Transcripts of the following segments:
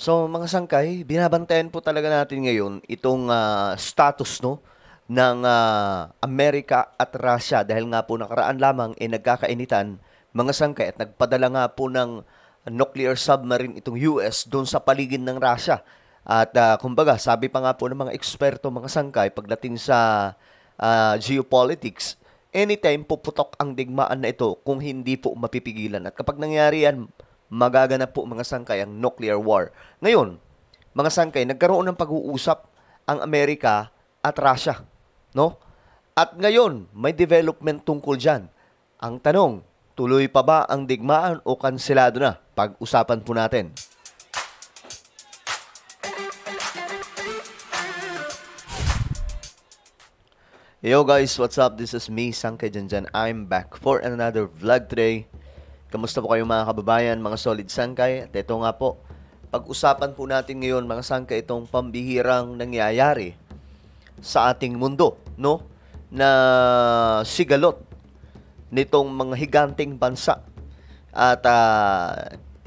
So mga sangkay, binabantayan po talaga natin ngayon itong status ng Amerika at Russia dahil nga po nakaraan lamang nagkakainitan mga sangkay at nagpadala nga po ng nuclear submarine itong US doon sa paligid ng Russia. At kumbaga, sabi pa nga po ng mga eksperto mga sangkay pagdating sa geopolitics, anytime puputok ang digmaan na ito kung hindi po mapipigilan. At kapag nangyari yan, magaganap po mga sangkay ang nuclear war. Ngayon, mga sangkay, nagkaroon ng pag-uusap ang Amerika at Russia, no? At ngayon, may development tungkol dyan. Ang tanong, tuloy pa ba ang digmaan o kanselado na? Pag-usapan po natin. Yo guys, what's up? This is me, Sangkay Janjan. I'm back for another vlog today. Kamusta po kayo mga kababayan, mga solid sangkay? At ito nga po, pag-usapan po natin ngayon mga sangkay itong pambihirang nangyayari sa ating mundo, no? Na sigalot nitong mga higanting bansa. At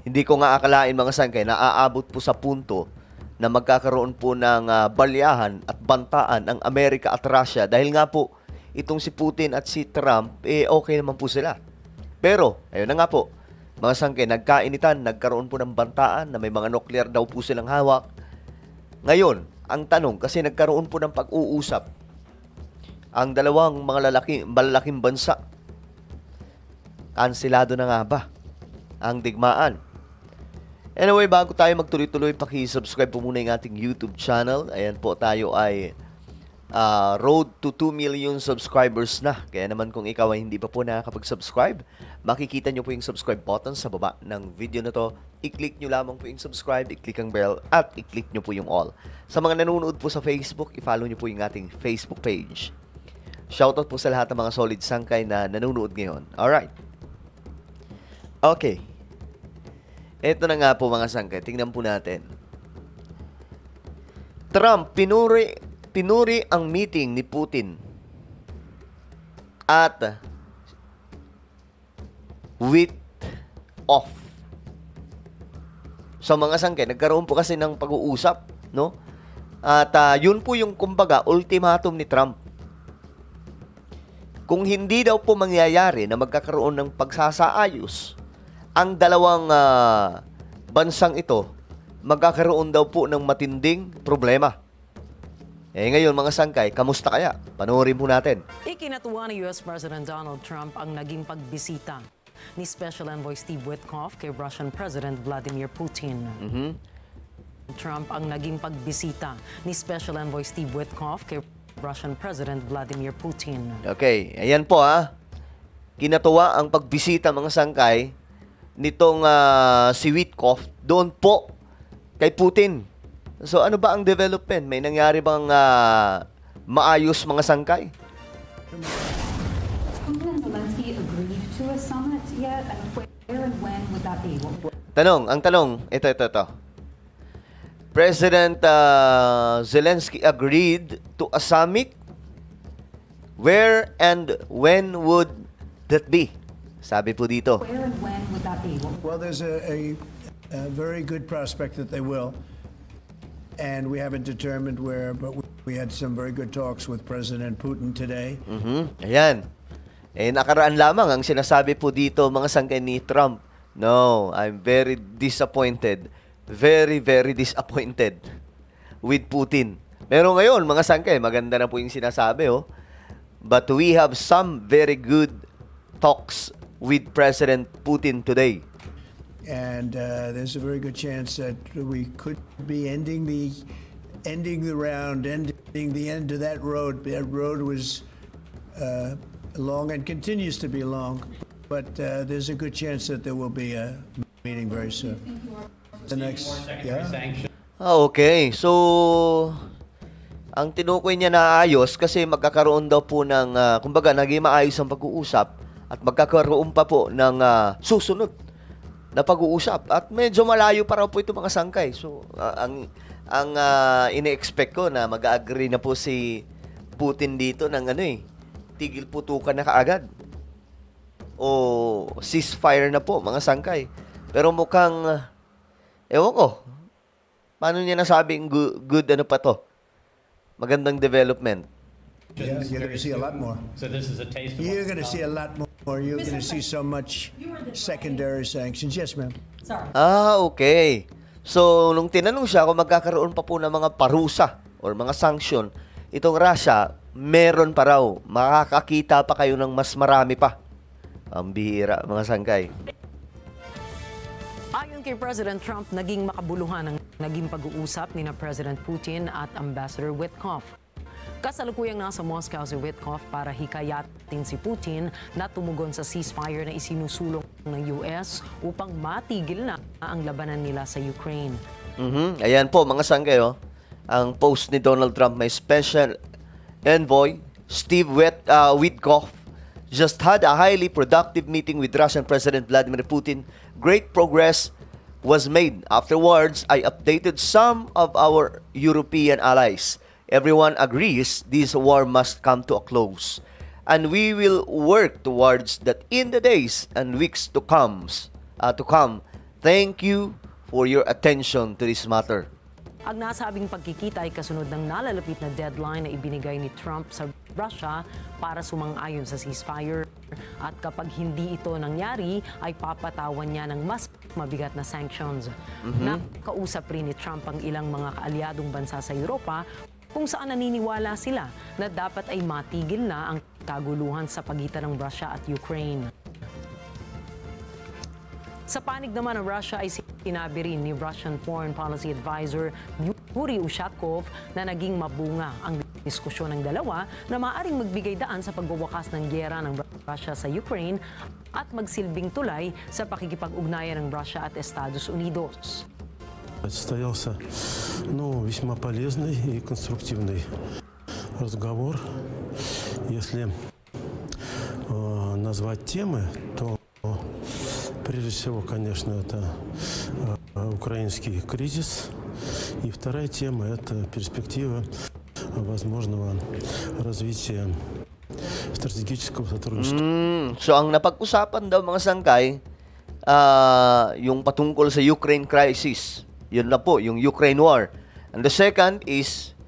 hindi ko nga akalain mga sangkay na aabot po sa punto na magkakaroon po ng balyahan at bantaan ang Amerika at Russia dahil nga po itong si Putin at si Trump okay naman po sila. Pero, ayun na nga po, mga sangkay, nagkainitan, nagkaroon po ng bantaan na may mga nuclear daw po silang hawak. Ngayon, ang tanong, kasi nagkaroon po ng pag-uusap ang dalawang mga malalaking bansa. Kansilado na nga ba ang digmaan? Anyway, bago tayo magtuloy-tuloy, paki-subscribe po muna yung ating YouTube channel. Ayan po, tayo ay road to 2 million subscribers na. Kaya naman kung ikaw ay hindi pa po nakakapag-subscribe, makikita nyo po yung subscribe button sa baba ng video na to. I-click nyo lamang po yung subscribe, i-click ang bell, at i-click nyo po yung all. Sa mga nanonood po sa Facebook, i-follow nyo po yung ating Facebook page. Shoutout po sa lahat ng mga solid sangkay na nanonood ngayon. Alright. Okay. Ito na nga po mga sangkay. Tingnan po natin. Trump, pinuri ang meeting ni Putin at with off. So mga sangkay, nagkaroon po kasi ng pag-uusap, no? At yun po yung kumbaga ultimatum ni Trump. Kung hindi daw po mangyayari na magkakaroon ng pagsasaayos ang dalawang bansang ito, magkakaroon daw po ng matinding problema. Ngayon mga sangkay, kamusta kaya? Panoorin po natin. Ikinatuwa ni US President Donald Trump ang naging pagbisita ni Special Envoy Steve Witkoff kay Russian President Vladimir Putin. Trump ang naging pagbisita ni Special Envoy Steve Witkoff kay Russian President Vladimir Putin. Okay, ayan po Kinatuwa ang pagbisita mga sangkay nitong si Witkoff doon po kay Putin. So ano ba ang development? May nangyari bang maayos mga sangkay? President Zelensky agreed to a summit yet? And where and when would that be? Ang tanong, ito. President Zelensky agreed to a summit. Where and when would that be? Sabi po dito. Where and when would that be? Well, there's a very good prospect that they will. And we haven't determined where, but we had some very good talks with President Putin today. Ayan. Nakaraan lamang ang sinasabi po dito mga sangkay ni Trump. No, I'm very disappointed. Very, very disappointed with Putin. Pero ngayon, mga sangkay, maganda na po yung sinasabi, But we have some very good talks with President Putin today. And there's a very good chance that we could be ending the round, ending the end of that road. That road was long and continues to be long, but there's a good chance that there will be a meeting very soon. The next, yeah. Okay. So, ang tinukoy niya na ayos kasi magkakaroon daw po ng, kumbaga, naging maayos ang pag-uusap at magkakaroon pa po ng susunod na pag-uusap. At medyo malayo pa raw po ito mga sangkay. So, ang ine-expect ko na mag-agree na po si Putin dito ng tigil putukan na kaagad. O ceasefire na po mga sangkay. Pero mukhang, ewan ko, Paano niya nasabing good ano pa to? Magandang development. Yeah, you're going to see a lot more. So this is a taste of You're going to see a lot more. You're going to see so much secondary sanctions. Yes, ma'am. Okay. So, nung tinanong siya kung magkakaroon pa po ng mga parusa or mga sanction, itong Russia, meron pa raw. Makakakita pa kayo ng mas marami pa. Ang bihira, mga sangkay. Ayon kay President Trump, naging makabuluhan ang naging pag-uusap ni na President Putin at Ambassador Witkoff. Kasalukuyang nasa Moscow si Witkoff para hikayatin si Putin na tumugon sa ceasefire na isinusulong ng US upang matigil na ang labanan nila sa Ukraine. Ayan po, mga sangkay, oh. Ang post ni Donald Trump, may special envoy, Steve Witkoff, just had a highly productive meeting with Russian President Vladimir Putin. Great progress was made. Afterwards, I updated some of our European allies. Everyone agrees this war must come to a close. And we will work towards that in the days and weeks to come. Thank you for your attention to this matter. Ang nasabing pagkikita ay kasunod ng nalalapit na deadline na ibinigay ni Trump sa Russia para sumang-ayon sa ceasefire. At kapag hindi ito nangyari, ay papatawan niya ng mas mabigat na sanctions. Nakausap rin ni Trump ang ilang mga kaalyadong bansa sa Europa kung saan naniniwala sila na dapat ay matigil na ang kaguluhan sa pagitan ng Russia at Ukraine. Sa panig naman ng Russia ay sinabi rin ni Russian Foreign Policy Advisor Yuri Ushakov na naging mabunga ang diskusyon ng dalawa na maaaring magbigay daan sa pagwawakas ng giyera ng Russia sa Ukraine at magsilbing tulay sa pakikipag-ugnayan ng Russia at Estados Unidos. Состоялся, весьма полезный и конструктивный разговор. Если назвать темы, то прежде всего, конечно, это украинский кризис. И вторая тема – это перспектива возможного развития стратегического сотрудничества. So, ang napag-usapan daw, mga sangkay, yung patungkol sa Ukraine crisis. Yun na po, yung Ukraine war. And the second is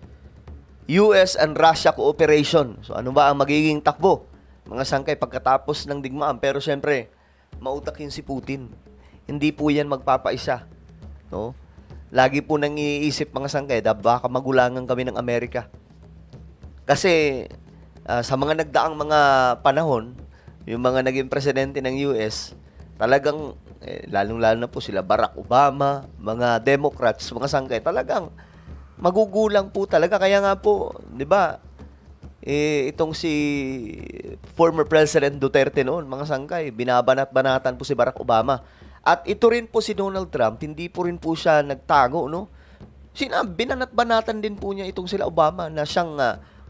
US and Russia cooperation. So, ano ba ang magiging takbo? Mga sangkay, pagkatapos ng digmaan. Pero siyempre, mautakin si Putin. Hindi po yan magpapaisa. No? Lagi po nang iisip, mga sangkay, baka magulangan kami ng Amerika. Kasi, sa mga nagdaang mga panahon, yung mga naging presidente ng US, talagang, lalong-lalo na po sila Barack Obama, mga Democrats, mga sangkay, talagang magugulang po talaga. Kaya nga po, di ba, itong si former President Duterte noon, mga sangkay, binabanat-banatan po si Barack Obama. At ito rin po si Donald Trump, hindi po rin po siya nagtago, no? Binanat-banatan din po niya itong sila Obama na siyang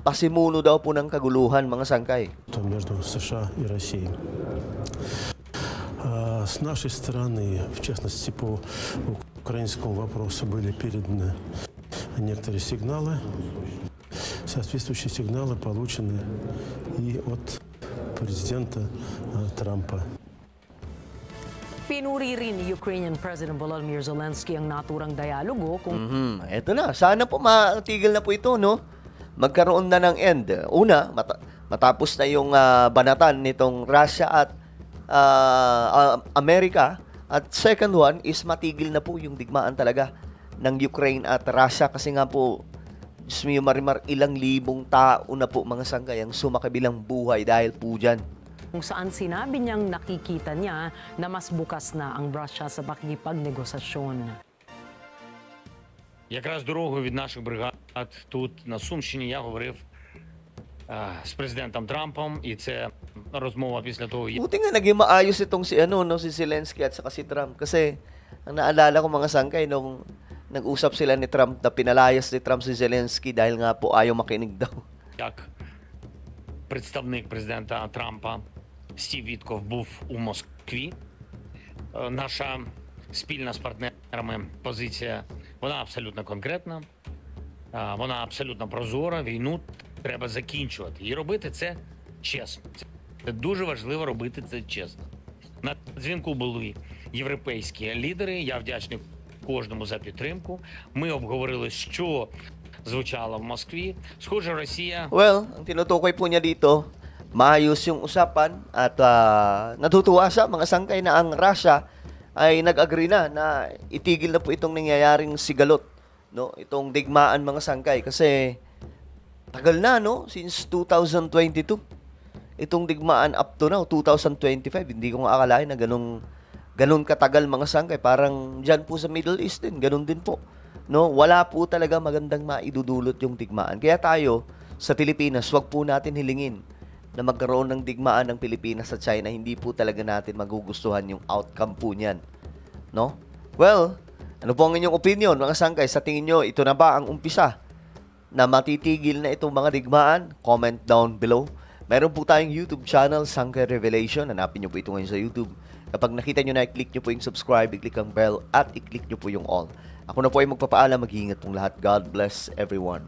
pasimuno daw po ng kaguluhan, mga sangkay. Между США и Россией. С нашей стороны, в частности, по украинскому вопросу были переданы некоторые сигналы. Соответствующие сигналы получены и от президента Трампа. Pinuri rin ni Ukrainian President Volodymyr Zelensky ang naturang dialogo kung Eto na, sana po matigil na po ito, no? Magkaroon na ng end. Una, matapos na yung banatan nitong Russia at Amerika. At second one is matigil na po yung digmaan talaga ng Ukraine at Russia. Kasi nga po, Diyos mo marimar, ilang libong tao na po, mga sangkay, ang sumakabilang buhay dahil po dyan. kung saan sinabi niyang nakikita niya na mas bukas na ang Russia sa pakikipagnegosasyon. Якраз дорогою від наших бригад тут на Сумщині я говорив з президентом Трампом, і це розмова після того. Buti nga naging maayos itong si Zelensky at saka si Trump. Kasi ang naalala ko, mga sangkay, nung nag-usap sila ni Trump na pinalayas ni Trump si Zelensky dahil nga po ayaw makinig daw. Як представник президента Трампа Стів Вітков був у Москві, наша спільна з партнерами позиція, вона абсолютно конкретна, вона абсолютно прозора, війну треба закінчувати. І робити це чесно. Це дуже важливо робити це чесно. На дзвінку були європейські лідери, я вдячний кожному за підтримку. Ми обговорили, що звучало в Москві. Схоже, Росія Well, ang tinutukoy po niya dito, maayos yung usapan at natutuwa siya mga sangkay na ang Russia ay nag-agree na itigil na po itong nangyayaring sigalot, no? Itong digmaan mga sangkay kasi tagal na, no? Since 2022. Itong digmaan up to now 2025. Hindi ko nga akalain na ganun katagal mga sangkay. Parang diyan po sa Middle East din, ganun din po. No, wala po talaga magandang maidudulot yung digmaan. Kaya tayo sa Pilipinas, wag po natin hilingin na magkaroon ng digmaan ng Pilipinas sa China. Hindi po talaga natin magugustuhan yung outcome po niyan. No? Well, ano po ang inyong opinion mga sangkay? Sa tingin nyo, ito na ba ang umpisa na matitigil na itong mga digmaan? Comment down below. Meron po tayong YouTube channel, Sangkay Revelation. Hanapin nyo po ito ngayon sa YouTube. Kapag nakita nyo na, i-click nyo po yung subscribe, i-click ang bell, at i-click nyo po yung all. Ako na po ay magpapaalam. Mag-iingat pong lahat. God bless everyone.